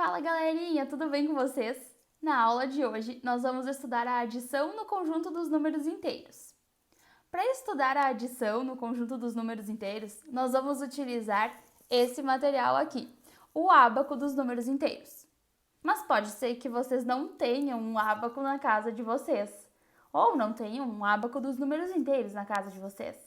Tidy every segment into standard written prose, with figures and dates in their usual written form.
Fala galerinha, tudo bem com vocês? Na aula de hoje, nós vamos estudar a adição no conjunto dos números inteiros. Para estudar a adição no conjunto dos números inteiros, nós vamos utilizar esse material aqui, o ábaco dos números inteiros. Mas pode ser que vocês não tenham um ábaco na casa de vocês, ou não tenham um ábaco dos números inteiros na casa de vocês.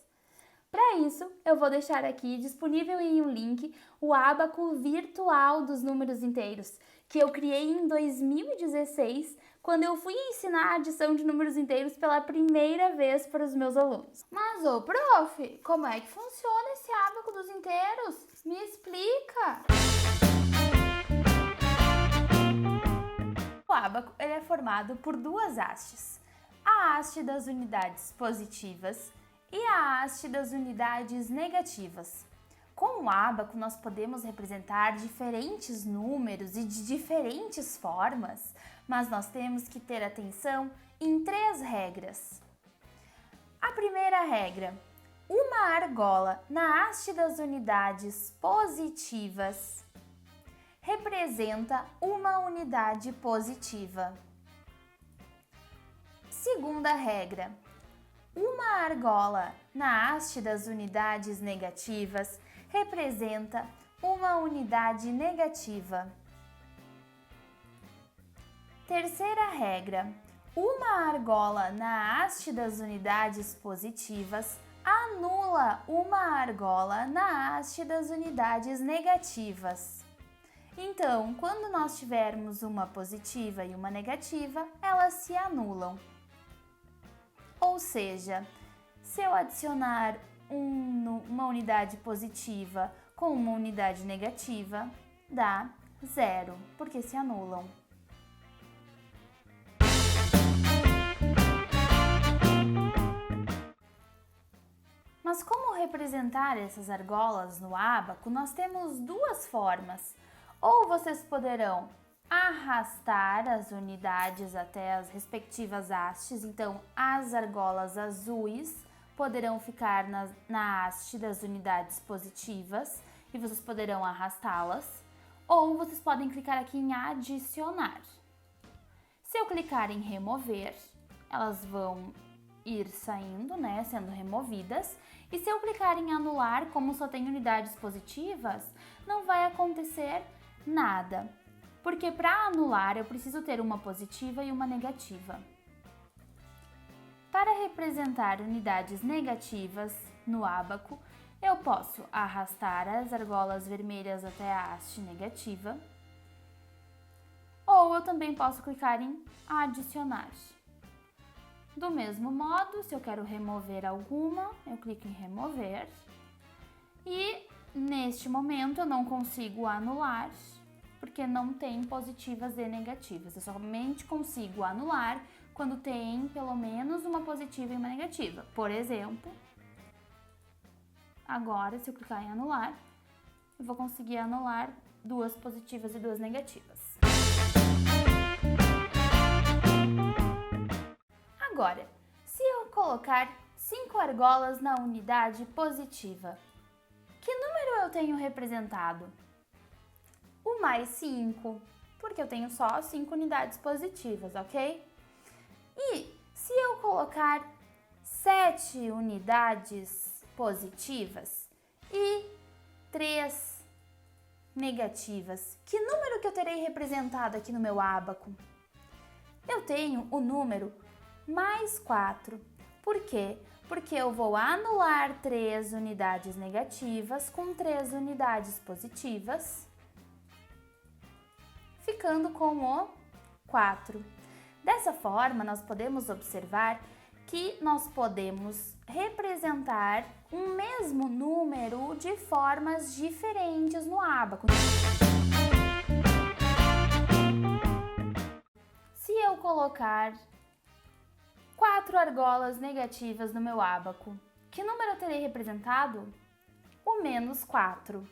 Para isso, eu vou deixar aqui disponível em um link o ábaco virtual dos números inteiros, que eu criei em 2016, quando eu fui ensinar a adição de números inteiros pela primeira vez para os meus alunos. Mas, prof, como é que funciona esse ábaco dos inteiros? Me explica! O ábaco ele é formado por duas hastes. A haste das unidades positivas e a haste das unidades negativas. Com o ábaco, nós podemos representar diferentes números e de diferentes formas, mas nós temos que ter atenção em 3 regras. A primeira regra: uma argola na haste das unidades positivas representa uma unidade positiva. Segunda regra: uma argola na haste das unidades negativas representa uma unidade negativa. Terceira regra: uma argola na haste das unidades positivas anula uma argola na haste das unidades negativas. Então, quando nós tivermos uma positiva e uma negativa, elas se anulam. Ou seja, se eu adicionar uma unidade positiva com uma unidade negativa, dá 0, porque se anulam. Mas como representar essas argolas no ábaco? Nós temos 2 formas. Ou vocês poderão arrastar as unidades até as respectivas hastes, então as argolas azuis poderão ficar na haste das unidades positivas e vocês poderão arrastá-las, ou vocês podem clicar aqui em adicionar. Se eu clicar em remover, elas vão ir saindo, sendo removidas, e se eu clicar em anular, como só tem unidades positivas, não vai acontecer nada. Porque para anular eu preciso ter uma positiva e uma negativa. Para representar unidades negativas no ábaco, eu posso arrastar as argolas vermelhas até a haste negativa, ou eu também posso clicar em adicionar. Do mesmo modo, se eu quero remover alguma, eu clico em remover, e neste momento eu não consigo anular, porque não tem positivas e negativas. Eu somente consigo anular quando tem pelo menos uma positiva e uma negativa. Por exemplo, agora se eu clicar em anular, eu vou conseguir anular 2 positivas e 2 negativas. Agora, se eu colocar 5 argolas na unidade positiva, que número eu tenho representado? O mais 5, porque eu tenho só 5 unidades positivas, ok? E se eu colocar 7 unidades positivas e 3 negativas, que número que eu terei representado aqui no meu ábaco? Eu tenho o número mais 4. Por quê? Porque eu vou anular 3 unidades negativas com 3 unidades positivas, ficando com o 4. Dessa forma, nós podemos observar que nós podemos representar um mesmo número de formas diferentes no ábaco. Se eu colocar 4 argolas negativas no meu ábaco, que número eu terei representado? O menos 4.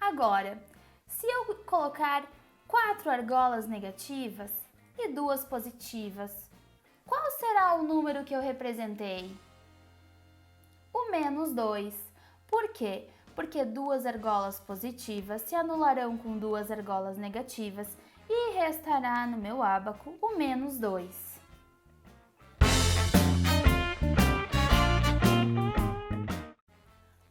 Agora, se eu colocar 4 argolas negativas e 2 positivas, qual será o número que eu representei? O menos 2. Por quê? porque duas argolas positivas se anularão com duas argolas negativas e restará no meu ábaco o menos 2.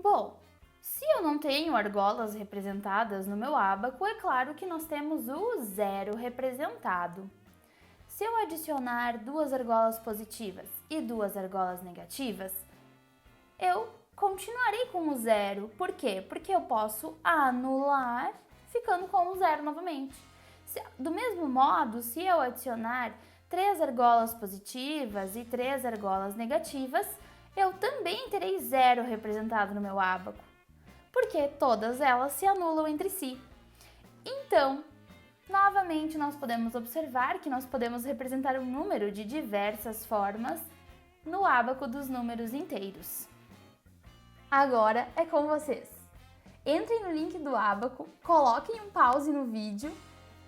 Bom, se eu não tenho argolas representadas no meu ábaco, é claro que nós temos o zero representado. Se eu adicionar duas argolas positivas e duas argolas negativas, eu continuarei com o zero. Por quê? Porque eu posso anular ficando com o zero novamente. Do mesmo modo, se eu adicionar 3 argolas positivas e 3 argolas negativas, eu também terei zero representado no meu ábaco, porque todas elas se anulam entre si. Então, novamente, nós podemos observar que nós podemos representar um número de diversas formas no ábaco dos números inteiros. Agora é com vocês. Entrem no link do ábaco, coloquem um pause no vídeo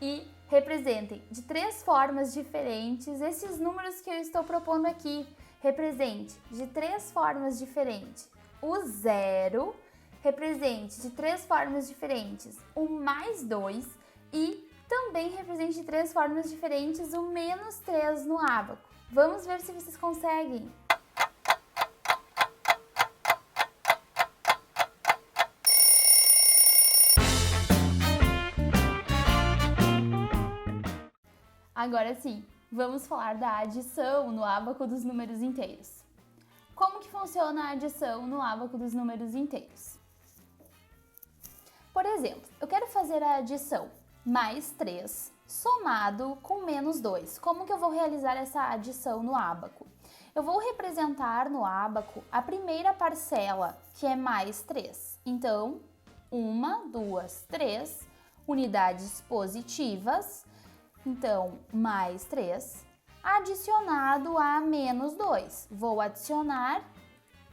e representem de 3 formas diferentes esses números que eu estou propondo aqui. Represente de 3 formas diferentes o zero, represente de 3 formas diferentes o mais 2 e também represente de 3 formas diferentes o menos 3 no ábaco. Vamos ver se vocês conseguem! Agora sim, vamos falar da adição no ábaco dos números inteiros. Como que funciona a adição no ábaco dos números inteiros? Por exemplo, eu quero fazer a adição mais 3 somado com menos 2. Como que eu vou realizar essa adição no ábaco? Eu vou representar no ábaco a primeira parcela, que é mais 3. Então, 1, 2, 3 unidades positivas. Então, mais 3, adicionado a menos 2. Vou adicionar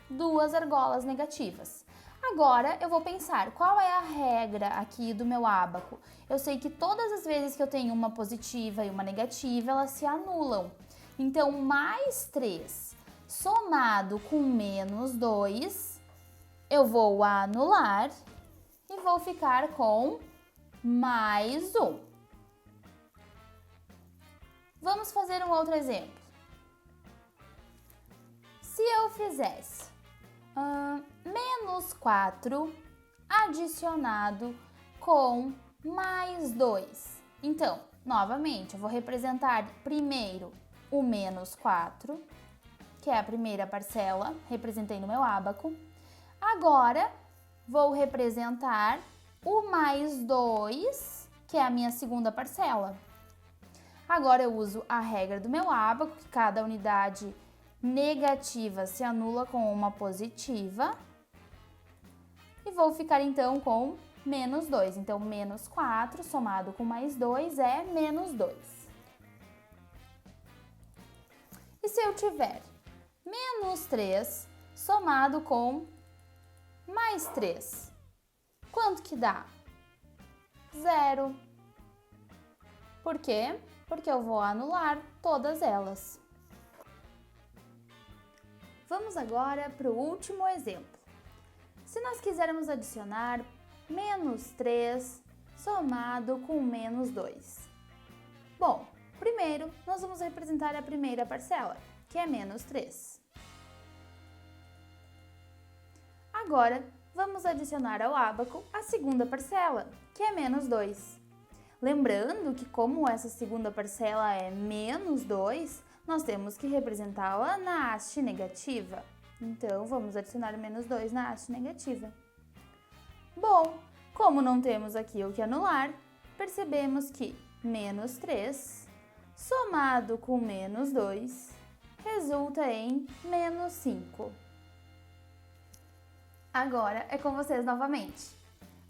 2 argolas negativas. Agora, eu vou pensar qual é a regra aqui do meu ábaco. Eu sei que todas as vezes que eu tenho uma positiva e uma negativa, elas se anulam. Então, mais 3 somado com menos 2, eu vou anular e vou ficar com mais 1. Vamos fazer um outro exemplo. Se eu fizesse menos 4 adicionado com mais 2. Então, novamente, eu vou representar primeiro o menos 4, que é a primeira parcela, representei no meu ábaco. Agora, vou representar o mais 2, que é a minha segunda parcela. Agora eu uso a regra do meu ábaco, que cada unidade negativa se anula com uma positiva. E vou ficar então com menos 2. Então, menos 4 somado com mais 2 é menos 2. E se eu tiver menos 3 somado com mais 3, quanto que dá? 0. Por quê? Porque eu vou anular todas elas. Vamos agora para o último exemplo. Se nós quisermos adicionar menos 3 somado com menos 2. Bom, primeiro nós vamos representar a primeira parcela, que é menos 3. Agora, vamos adicionar ao ábaco a segunda parcela, que é menos 2. Lembrando que como essa segunda parcela é menos 2, nós temos que representá-la na haste negativa. Então, vamos adicionar menos 2 na haste negativa. Bom, como não temos aqui o que anular, percebemos que menos 3 somado com menos 2 resulta em menos 5. Agora é com vocês novamente.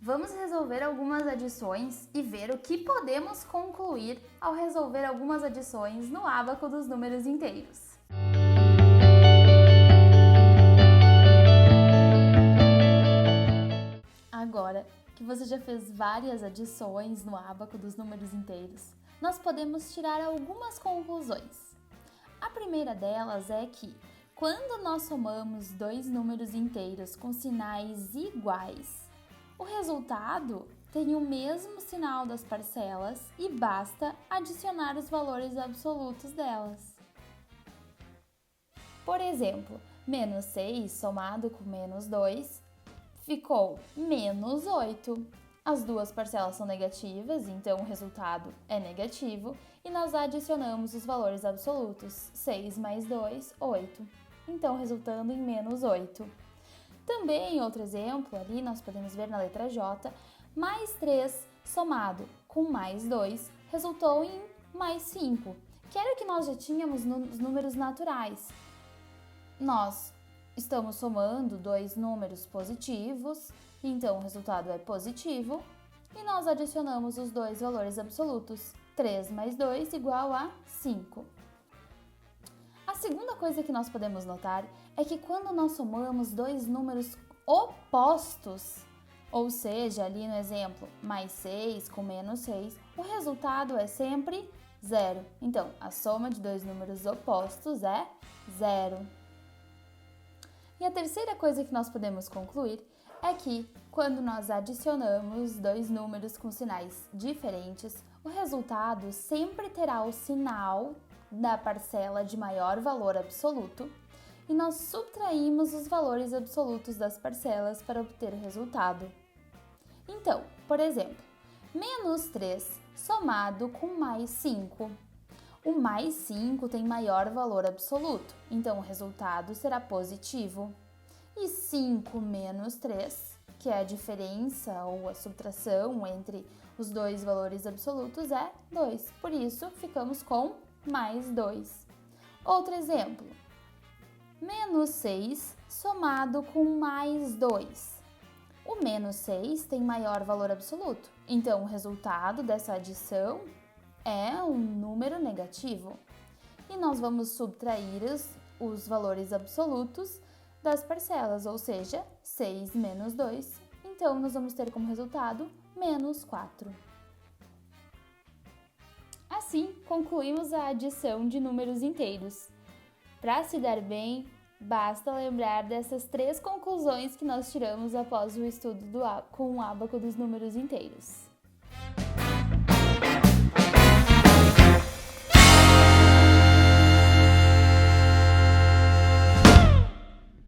Vamos resolver algumas adições e ver o que podemos concluir ao resolver algumas adições no ábaco dos números inteiros. Agora que você já fez várias adições no ábaco dos números inteiros, nós podemos tirar algumas conclusões. A primeira delas é que, Quando nós somamos dois números inteiros com sinais iguais, o resultado tem o mesmo sinal das parcelas e basta adicionar os valores absolutos delas. Por exemplo, menos 6 somado com menos 2 ficou menos 8. As duas parcelas são negativas, então o resultado é negativo, e nós adicionamos os valores absolutos, 6 mais 2, 8. Então, resultando em menos 8. Também, outro exemplo, ali nós podemos ver na letra J, mais 3 somado com mais 2 resultou em mais 5, que era o que nós já tínhamos nos números naturais. Nós estamos somando dois números positivos, então o resultado é positivo, e nós adicionamos os dois valores absolutos, 3 mais 2 igual a 5. A segunda coisa que nós podemos notar é que quando nós somamos dois números opostos, ou seja, ali no exemplo, mais 6 com menos 6, o resultado é sempre 0. Então, a soma de dois números opostos é 0. E a terceira coisa que nós podemos concluir é que, quando nós adicionamos dois números com sinais diferentes, o resultado sempre terá o sinal da parcela de maior valor absoluto e nós subtraímos os valores absolutos das parcelas para obter o resultado. Então, por exemplo, menos 3 somado com mais 5. O mais 5 tem maior valor absoluto, então o resultado será positivo. E 5 menos 3, que é a diferença ou a subtração entre os dois valores absolutos, é 2. Por isso, ficamos com mais 2. Outro exemplo, menos 6 somado com mais 2. O menos 6 tem maior valor absoluto, então o resultado dessa adição é um número negativo. E nós vamos subtrair os valores absolutos das parcelas, ou seja, 6 menos 2. Então, nós vamos ter como resultado menos 4. Assim, concluímos a adição de números inteiros. Para se dar bem, basta lembrar dessas três conclusões que nós tiramos após o estudo com o ábaco dos números inteiros.